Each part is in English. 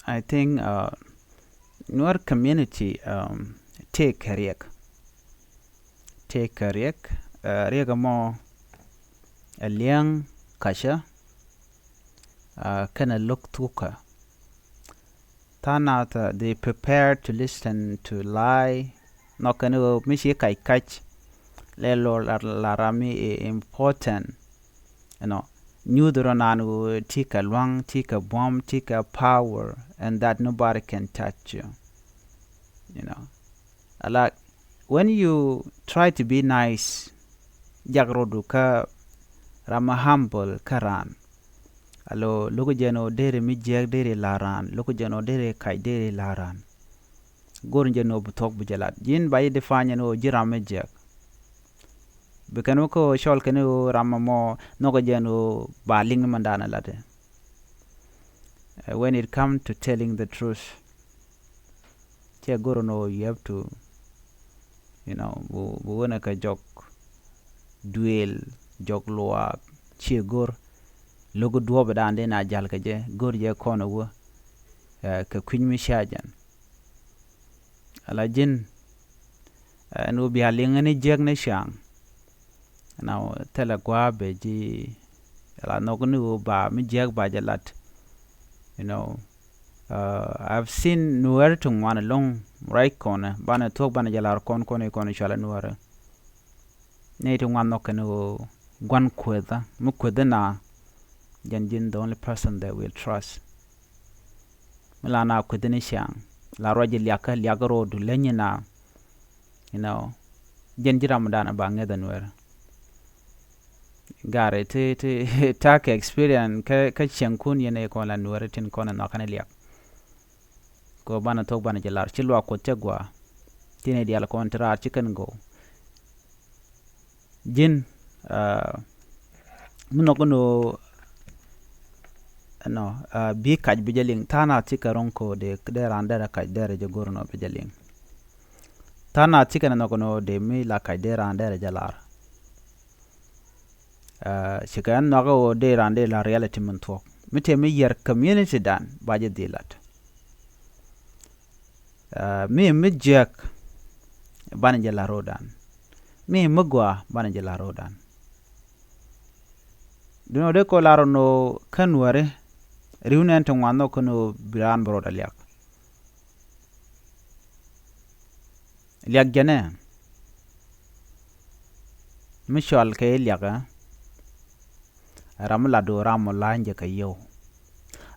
I think Nuer community take riek riek mo a liang kasha kana look tuka tanata they prepare to listen to lie no kanu mishi kai kach lelo larami important new Durananu tika luang, tika bomb, tika power, and that nobody can touch you. Like when you try to be nice, jagrodu ka rama humble karan. Alo loko jeno dere mi jeg dere laran, loko jeno dere kai dere laran. Gorin jeno butok bujalat. Jin bayi defanya no jirame jeg. Bekanu ko shol kanu rama mo noko jenu baling mandana lade. When it comes to telling the truth, che goro no you have to, buwana ka jok duel jok loa che gor logo duo badande na jal ka je gor je kono wo ka kwin mi shajan ala jin no bi alinga ni jeg ne shang now tela gwa beji ala nognu ba mi jeg ba jalat I've seen nuer tung wana long right corner bana tok bana jalar kon shala nuer ne tung wan nokenu gwan kweda mu kweda na janjin the only person that will trust milana kweda ni shang la roje liaka rodu lenyina janjira mudana ba ngeda nuer gare te take experience ka chenkun yene ko la nuer tin kona nakane liak ko bana tok bana jalar chilwa ko tegwa tine dial kontra chicken go jin munokono bi kaj bijaling tana tika ronko de randera kaj dere je gorno bijaling tana tika nokono de mi la kaj dere randera jalar chikan nago de rande la reality muntok mite mi yer community dan baje dilat mi jek bana jala rodan mi mugwa bana jala rodan duno de ko laro no kanware riunen to ngano kono biran broda liak jane mishal ke liaga ramla do ramolanje kayo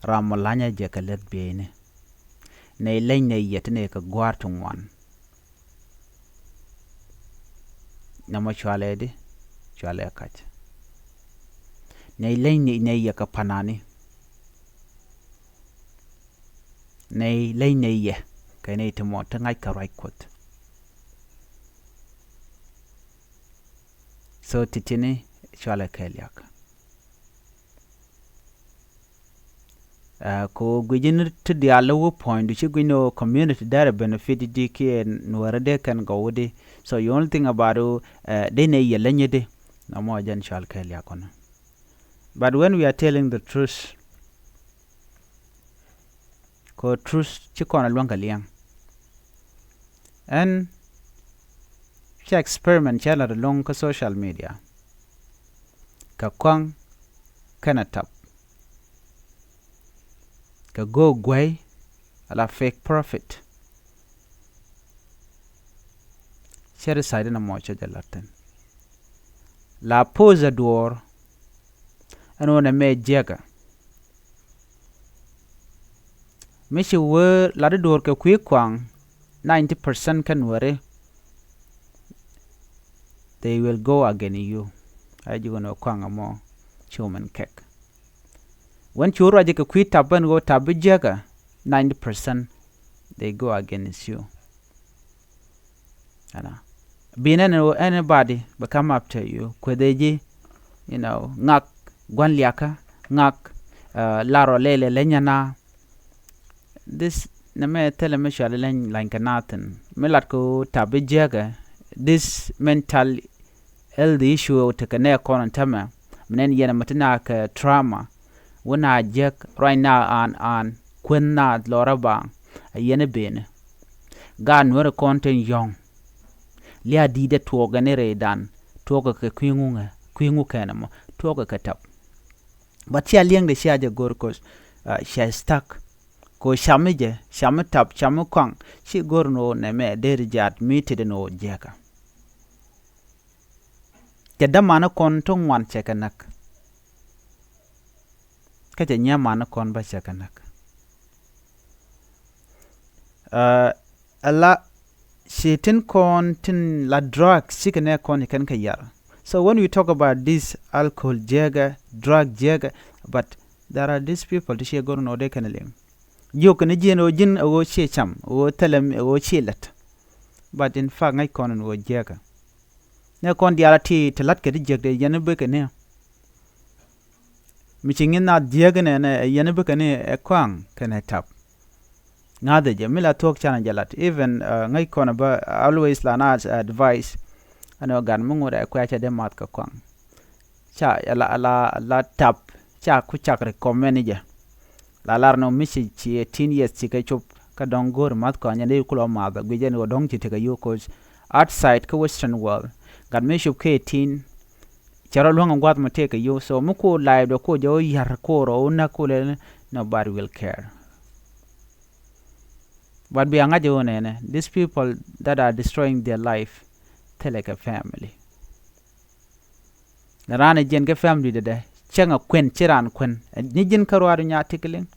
ramolanya je ka let bene ne lenne yetne ka gwartun wan nama chwalede chwale kach ne lenne ne yaka panani ne lenne ye kane timo tangai ka right quote so titini chwale keliak ko gujin to the low point you know community that benefit dk nuarade kan gawde so you only thing about they ne yelenyede no more jan shal keliak on but when we are telling the truth ko truth chikona lwanga liang and she experiment chala long ka social media ka kwang kana tap ka go gway ala fake prophet share side na mocha jalaten la pose door ano na me jega mishi we la door ka kwi kwang 90% kan ware they will go against you aji gono kwang amo human cake when you raje ka quit taban go tabijaka 90% they go against you anybody but come after you kwedeji ngak gwan liaka ngak laro lele lenyana this name tele me shale len like nothing melat ko tabijaka this mental health issue tekane kono tama menen yena matana ka trauma when I jack right now on kwen na lora bang a yene bene ga nwere konten yong lia di de tuoga ne redan tuoga ke kwingu kenamo tuoga ke tap but sia lieng de sia je gorkos sia stuck ko shamije tap kwang si gorno ne me der jat meted no jeka ke da mana kon tong wan chekanak ka je nya mana kon ba chekanak ala Shaitan kon tin la drug sikene kon kan kayar. So when we talk about this alcohol jaga, drug jaga, but there are these people to share goron ode kanaling. You can jin o jin o she cham o telem o chilet. But in fact ngai kon o jaga. Ne kon diarati telat ke jag de yene bekene. Michingin na jaga ne yene bekene e kwang kan tap. Ngade je mila talk chana jalat even ngai kona ba always lana advice ano gan mungura kwa cha de mat ka kwang cha la tap cha ku chak recommend je la lar no mishi chi 18 years chi ka chop ka dong gor mat ko nya ne kulo ma ba gwe no dong chi te ka yo ko outside ka western world gan me shup ke 18 charo longa gwat ma te ka yo so mu ko live do ko jo yar ko ro na ko le nobody will care. But be angaje these people that are destroying their life tell like a family. Narane jen ke family de chenga kwen chiran kwen ni jen karwaru nya tikling.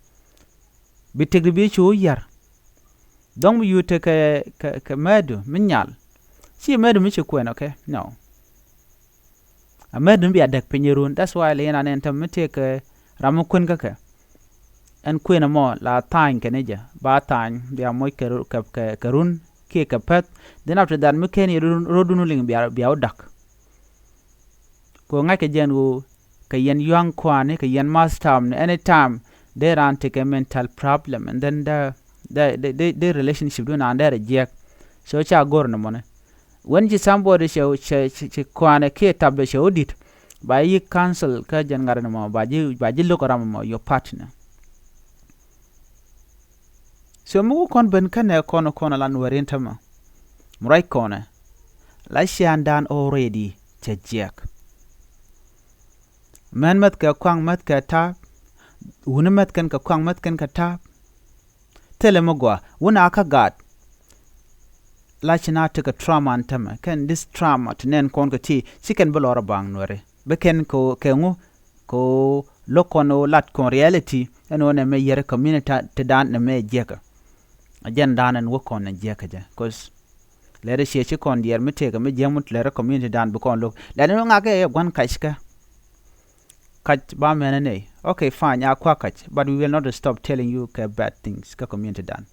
Bitigri bi chu yar. Dong you take ke medu minyal. Si medu mi chu kwen okay? No. A medu bi adek penyerun. That's why le na enta mi take ramu kwen ka. En kwena mo la tang keneja ba tang bia moy karun ke kapet then after that me ken rodunu ling bia odak ko nga ke jenu ke yen young kwane ke yen mastam anytime they ran take a mental problem and then the relationship do na under jek so cha gorno mo when somebody show kwane ke tabbe show dit ba yi cancel ka jan ngarno mo ba ji lokoram mo your partner. So mugu kon ben kane kono lan warintama. Murai kone. La shandan already chajek. Man mat ka kwang mat ka tap. Wuna mat kan ka kwang mat kan ka tap. Tele mogwa. Wuna aka gad. La shina take a trauma antama. Ken this trauma tinen kon ka ti. Siken belora bang nwere. Beken ko kengu. Ko lokono lat kon reality. Eno ne me yere community te dan ne me jeka. Ajan dan and work on and jekaja cause let us share kon dear me take me jamut lera community dan bukon look let no ngake one kachka kach ba menene okay fine ya kwa kach but we will not stop telling you bad things ka community dan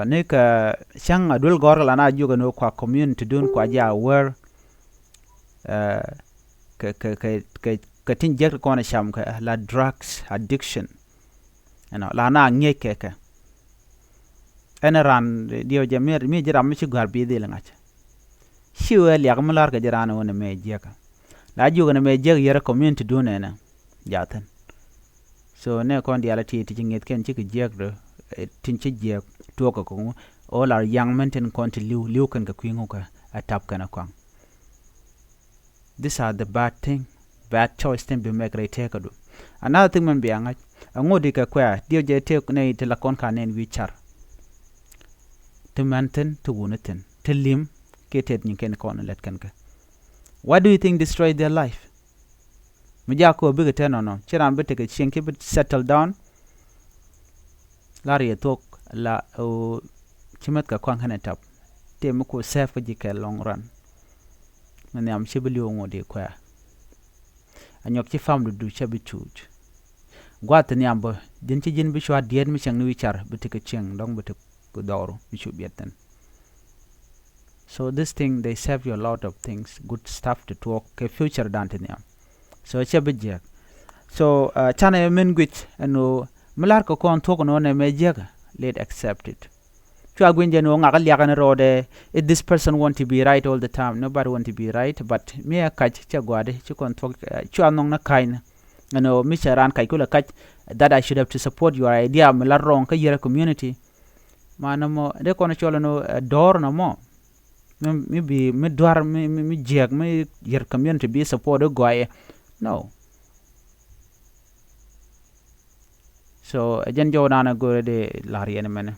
ne ka shang adul gor la na juga no kwa community dun kwa ja where ka tin jek ko na sham ka la drugs addiction la na ngeke ka ran dio jamer mi jira mi chugar bi de langacha shiwe liag mular ka jirana wona me jeka la juga na me jeg yera community dune na jatan so ne kon dialati ti nget ken chi jeg do tin chi jeg to ko all our young men ten kon to liu kan ka kwingu ka atap kana kwang. These are the bad choice ten be make right take do another thing man be anga ngodi ka kwa dio je te ne te la kon ka nen wichar to maintain to wunatin to lim ketet ni ken kon let kan ka. What do you think destroyed their life? Mujako big ten no chiran bete ke chenke bit settle down lari tok la o chimet ka kwang hanetap te mko safe ji ke long run mane am chibili ngodi kwa anyok chi fam du chabi chuj gwat ni ambo din chi jin bi shwa diet mi chang ni wichar bete ke cheng dong bete ko doro bi chu bieten. So this thing they save you a lot of things, good stuff to talk ke future dantiniam. So chabi jek. So chana men gwich anu mular ko kon talk no ne me jek let accept it. Chwa gwenje no ngagal yakan rode if this person want to be right all the time, nobody want to be right, but me a kach cha gwade chi kon talk chwa nong na kain ano mi sharan kai kula kach that I should have to support your idea me la wrong ka yere community mana mo de kono cholo no door no mo mi bi mi dwar mi jeg mi yer community bi support go ay no so jen jo nana go de lari ene mene